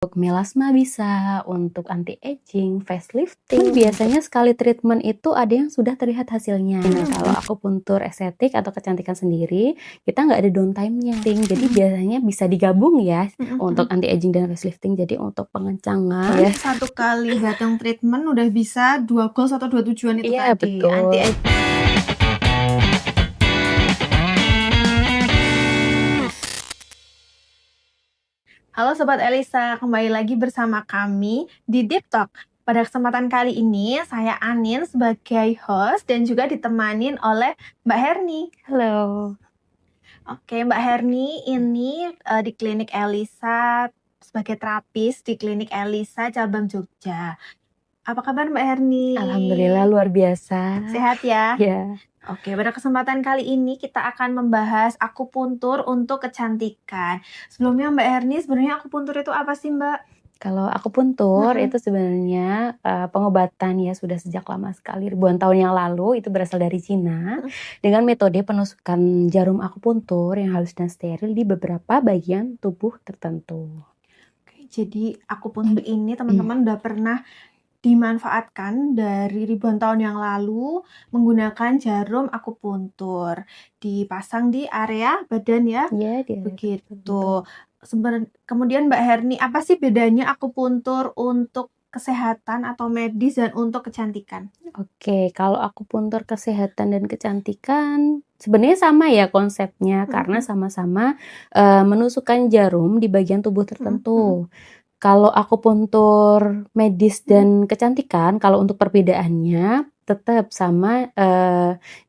untuk melasma bisa, untuk anti-aging, facelifting. Biasanya sekali treatment itu ada yang sudah terlihat hasilnya. Nah, kalau akupuntur estetik atau kecantikan sendiri, kita nggak ada downtime-nya. Jadi biasanya bisa digabung ya untuk anti-aging dan facelifting. Jadi untuk pengencangan ya. Satu kali datang treatment udah bisa 2 goals atau 2 tujuan itu Iya, tadi. betul. Halo Sobat Elisa, kembali lagi bersama kami di Deep Talk. Pada kesempatan kali ini, saya Anin sebagai host dan juga ditemanin oleh Mbak Herni. Halo. Oke, Mbak Herni ini di klinik Elisa sebagai terapis di klinik Elisa cabang Jogja. Apa kabar Mbak Herni? Alhamdulillah luar biasa. Sehat ya? Ya. Oke, pada kesempatan kali ini kita akan membahas akupuntur untuk kecantikan. Sebelumnya Mbak Herni, sebenarnya akupuntur itu apa sih Mbak? Kalau akupuntur itu sebenarnya pengobatan ya sudah sejak lama sekali, ribuan tahun yang lalu, itu berasal dari Cina dengan metode penusukan jarum akupuntur yang halus dan steril di beberapa bagian tubuh tertentu. Oke, jadi akupuntur ini teman-teman udah pernah dimanfaatkan dari ribuan tahun yang lalu menggunakan jarum akupuntur. Dipasang di area badan ya? Ya, dia Begitu. Kemudian Mbak Herni, apa sih bedanya akupuntur untuk kesehatan atau medis dan untuk kecantikan? Oke, kalau akupuntur kesehatan dan kecantikan sebenarnya sama ya konsepnya karena sama-sama menusukkan jarum di bagian tubuh tertentu. Kalau akupuntur medis dan kecantikan, kalau untuk perbedaannya tetap sama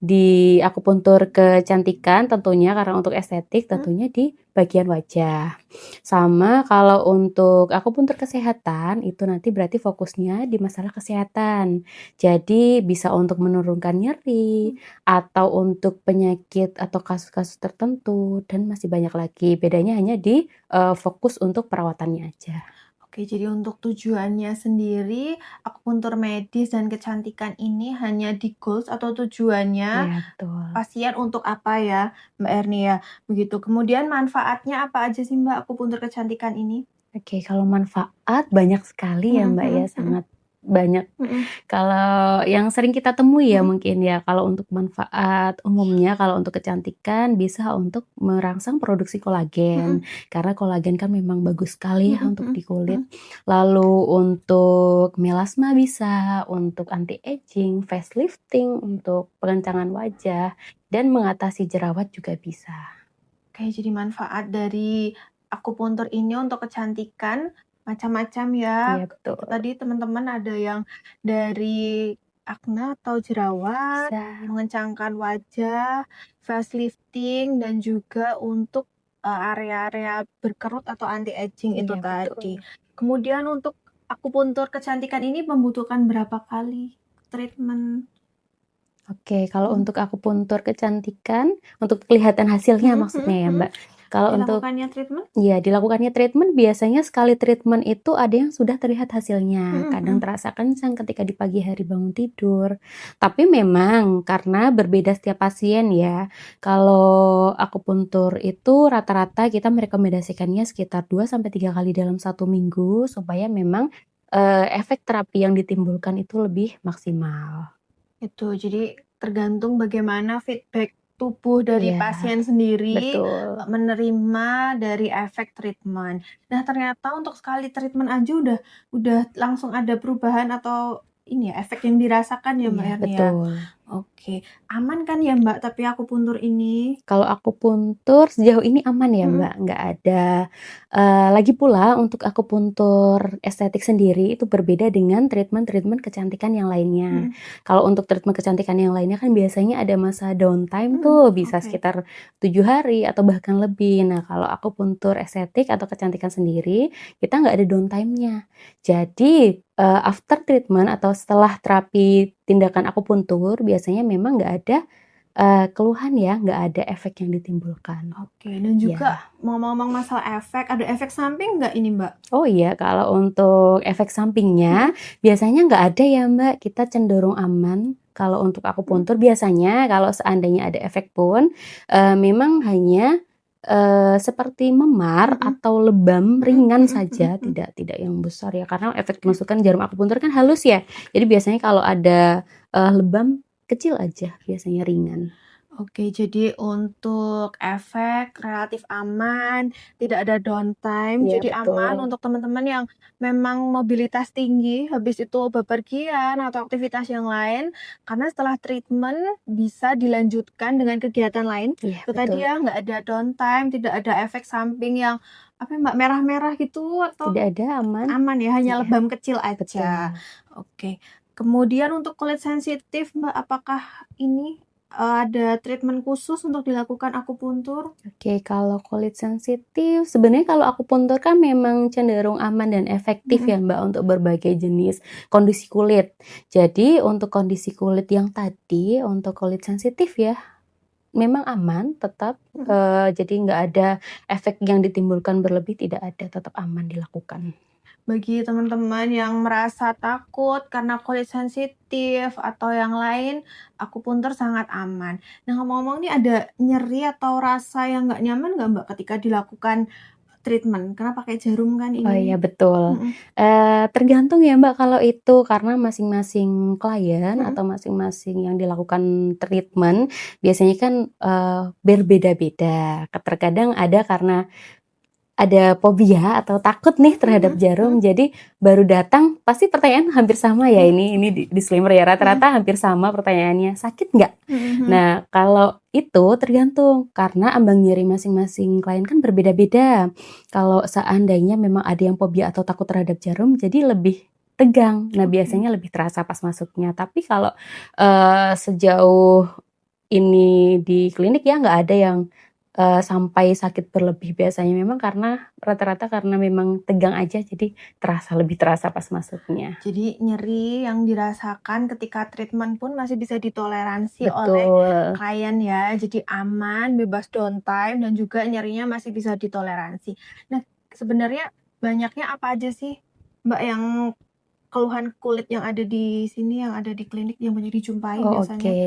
di akupuntur kecantikan tentunya karena untuk estetik tentunya di bagian wajah. Sama kalau untuk akupuntur kesehatan itu nanti berarti fokusnya di masalah kesehatan. Jadi bisa untuk menurunkan nyeri atau untuk penyakit atau kasus-kasus tertentu dan masih banyak lagi. Bedanya hanya di fokus untuk perawatannya aja. Oke, jadi untuk tujuannya sendiri, akupuntur medis dan kecantikan ini hanya di goals atau tujuannya Ya, betul. pasien untuk apa ya, Mbak Erni ya? Begitu. Kemudian manfaatnya apa aja sih Mbak akupuntur kecantikan ini? Oke, kalau manfaat banyak sekali ya Mbak ya, sangat banyak. Kalau yang sering kita temui ya mungkin ya, kalau untuk manfaat umumnya, kalau untuk kecantikan bisa untuk merangsang produksi kolagen. Karena kolagen kan memang bagus sekali ya untuk di kulit. Lalu untuk melasma bisa, untuk anti-aging, facelifting, untuk pengencangan wajah, dan mengatasi jerawat juga bisa. Oke, jadi manfaat dari akupuntur ini untuk kecantikan macam-macam ya. Iya, betul. Tadi teman-teman ada yang dari akne atau jerawat, Bisa. mengencangkan wajah, facelifting, dan juga untuk area-area berkerut atau anti-aging itu Iya, tadi. betul. Kemudian untuk akupuntur kecantikan ini membutuhkan berapa kali treatment? Oke, kalau untuk akupuntur kecantikan, untuk kelihatan hasilnya maksudnya ya Mbak. Kalau untuk Dilakukannya treatment? iya, dilakukannya treatment biasanya sekali treatment itu ada yang sudah terlihat hasilnya. Kadang terasa kencang ketika di pagi hari bangun tidur. Tapi memang karena berbeda setiap pasien ya. Kalau akupuntur itu rata-rata kita merekomendasikannya sekitar 2-3 kali dalam 1 minggu supaya memang efek terapi yang ditimbulkan itu lebih maksimal. Itu, jadi tergantung bagaimana feedback tubuh dari Iya, pasien sendiri betul. menerima dari efek treatment. Nah, ternyata untuk sekali treatment aja udah langsung ada perubahan atau ini ya, efek yang dirasakan ya Mbak Iya, Herni ya? betul. Oke, aman kan ya Mbak tapi akupuntur ini? Kalau akupuntur sejauh ini aman ya Mbak, nggak ada lagi pula untuk akupuntur estetik sendiri itu berbeda dengan treatment-treatment kecantikan yang lainnya. Kalau untuk treatment kecantikan yang lainnya kan biasanya ada masa downtime tuh, bisa Oke. sekitar 7 hari atau bahkan lebih. Nah, kalau akupuntur estetik atau kecantikan sendiri, kita nggak ada downtime-nya. Jadi, after treatment atau setelah terapi tindakan akupuntur, biasanya memang nggak ada keluhan ya, nggak ada efek yang ditimbulkan. Oke, dan juga ngomong-ngomong masalah efek, ada efek samping nggak ini Mbak? Oh iya, kalau untuk efek sampingnya biasanya nggak ada ya Mbak, kita cenderung aman. Kalau untuk akupuntur biasanya kalau seandainya ada efek pun, memang hanya seperti memar Mhm. atau lebam Mhm ringan mhm saja, mhm. tidak yang besar ya, karena efek Oke. masukan jarum akupuntur kan halus ya. Jadi biasanya kalau ada, lebam kecil aja, biasanya ringan. Oke, jadi untuk efek relatif aman, tidak ada downtime, Iya jadi aman betul. untuk teman-teman yang memang mobilitas tinggi, habis itu bepergian atau aktivitas yang lain, karena setelah treatment bisa dilanjutkan dengan kegiatan lain. Iya Itu tadi betul. ya, nggak ada downtime, tidak ada efek samping yang apa ya, Mbak, merah-merah gitu atau Tidak ada, aman. aman ya, hanya Iya, lebam kecil aja. betul. Oke. Kemudian untuk kulit sensitif, Mbak, apakah ini ada treatment khusus untuk dilakukan akupuntur? Oke, kalau kulit sensitif, sebenarnya kalau akupuntur kan memang cenderung aman dan efektif Mhm ya Mbak untuk berbagai jenis kondisi kulit. Jadi untuk kondisi kulit yang tadi, untuk kulit sensitif ya, memang aman tetap, mhm. jadi nggak ada efek yang ditimbulkan berlebih, tidak ada, tetap aman dilakukan. Bagi teman-teman yang merasa takut karena kulit sensitif atau yang lain, akupuntur sangat aman. Nah, ngomong-ngomong nih ada nyeri atau rasa yang nggak nyaman nggak, Mbak, ketika dilakukan treatment? Karena pakai jarum kan Oh iya ini. betul, Mhm tergantung ya Mbak kalau itu, karena masing-masing klien mhm. atau masing-masing yang dilakukan treatment biasanya kan, berbeda-beda. Terkadang ada karena ada fobia atau takut nih Mhm terhadap mhm jarum, mhm. jadi baru datang pasti pertanyaan hampir sama ya, ini disclaimer ya, Mhm rata-rata hampir sama pertanyaannya, "Sakit nggak?" mhm mhm. Nah, kalau itu tergantung, karena ambang nyeri masing-masing klien kan berbeda-beda. Kalau seandainya memang ada yang fobia atau takut terhadap jarum, jadi lebih tegang. Nah, Oke. biasanya lebih terasa pas masuknya. Tapi kalau, sejauh ini di klinik ya nggak ada yang, sampai sakit berlebih. Biasanya memang karena rata-rata karena memang tegang aja, jadi lebih terasa pas masuknya. Jadi nyeri yang dirasakan ketika treatment pun masih bisa ditoleransi oleh Betul. klien ya. Jadi aman, bebas downtime, dan juga nyerinya masih bisa ditoleransi. Nah, sebenarnya banyaknya apa aja sih, Mbak, yang keluhan kulit yang ada di sini, yang ada di klinik yang banyak dijumpai Oh biasanya? oke,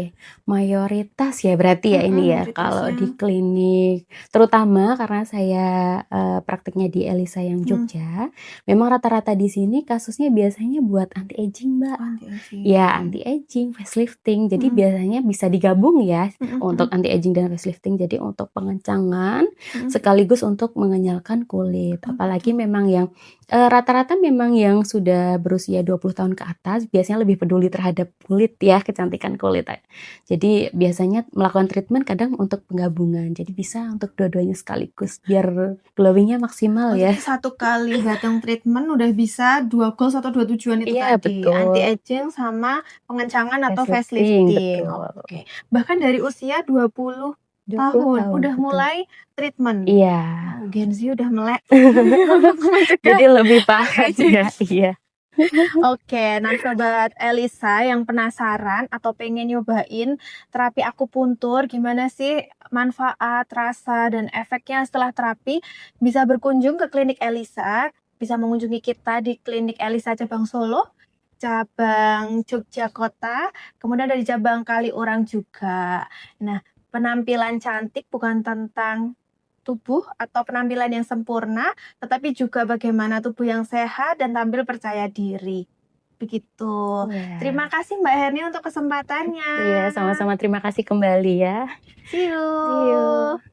mayoritas ya berarti ya Mhm, ini ya kalau mayoritasnya. di klinik, terutama karena saya, praktiknya di Elisa yang Hmm, Jogja, memang rata-rata di sini kasusnya biasanya buat anti aging Mbak. Ya anti-aging. anti aging, facelifting, jadi Mhm, biasanya bisa digabung ya mhm untuk mhm, anti aging dan facelifting. Jadi untuk pengencangan mhm. sekaligus untuk mengenyalkan kulit. Oh Apalagi gitu. memang yang, rata-rata memang yang sudah berusia 20 tahun ke atas biasanya lebih peduli terhadap kulit ya, kecantikan kulit. Jadi biasanya melakukan treatment kadang untuk penggabungan, jadi bisa untuk dua-duanya sekaligus biar glowing-nya maksimal Oh, ya. jadi satu kali datang treatment udah bisa 2 goals atau 2 tujuan itu Iya tadi, betul, anti-aging sama pengencangan atau facelifting, facelifting. betul. Oke. Bahkan dari usia 20 20 tahun tahun, udah betul. mulai treatment. Iya. Wow, Gen Z udah melek untuk mencegah Jadi lebih paham anti-aging. ya, iya. Oke, nah Sobat Elisa yang penasaran atau pengen nyobain terapi akupuntur, gimana sih manfaat, rasa, dan efeknya setelah terapi, bisa berkunjung ke klinik Elisa, bisa mengunjungi kita di klinik Elisa cabang Solo, cabang Jogja Kota, kemudian dari cabang Kaliurang juga. Nah, penampilan cantik bukan tentang tubuh atau penampilan yang sempurna, tetapi juga bagaimana tubuh yang sehat dan tampil percaya diri. Begitu. Iya. Terima kasih Mbak Herni untuk kesempatannya. Iya, sama-sama terima kasih kembali ya. See See you. you.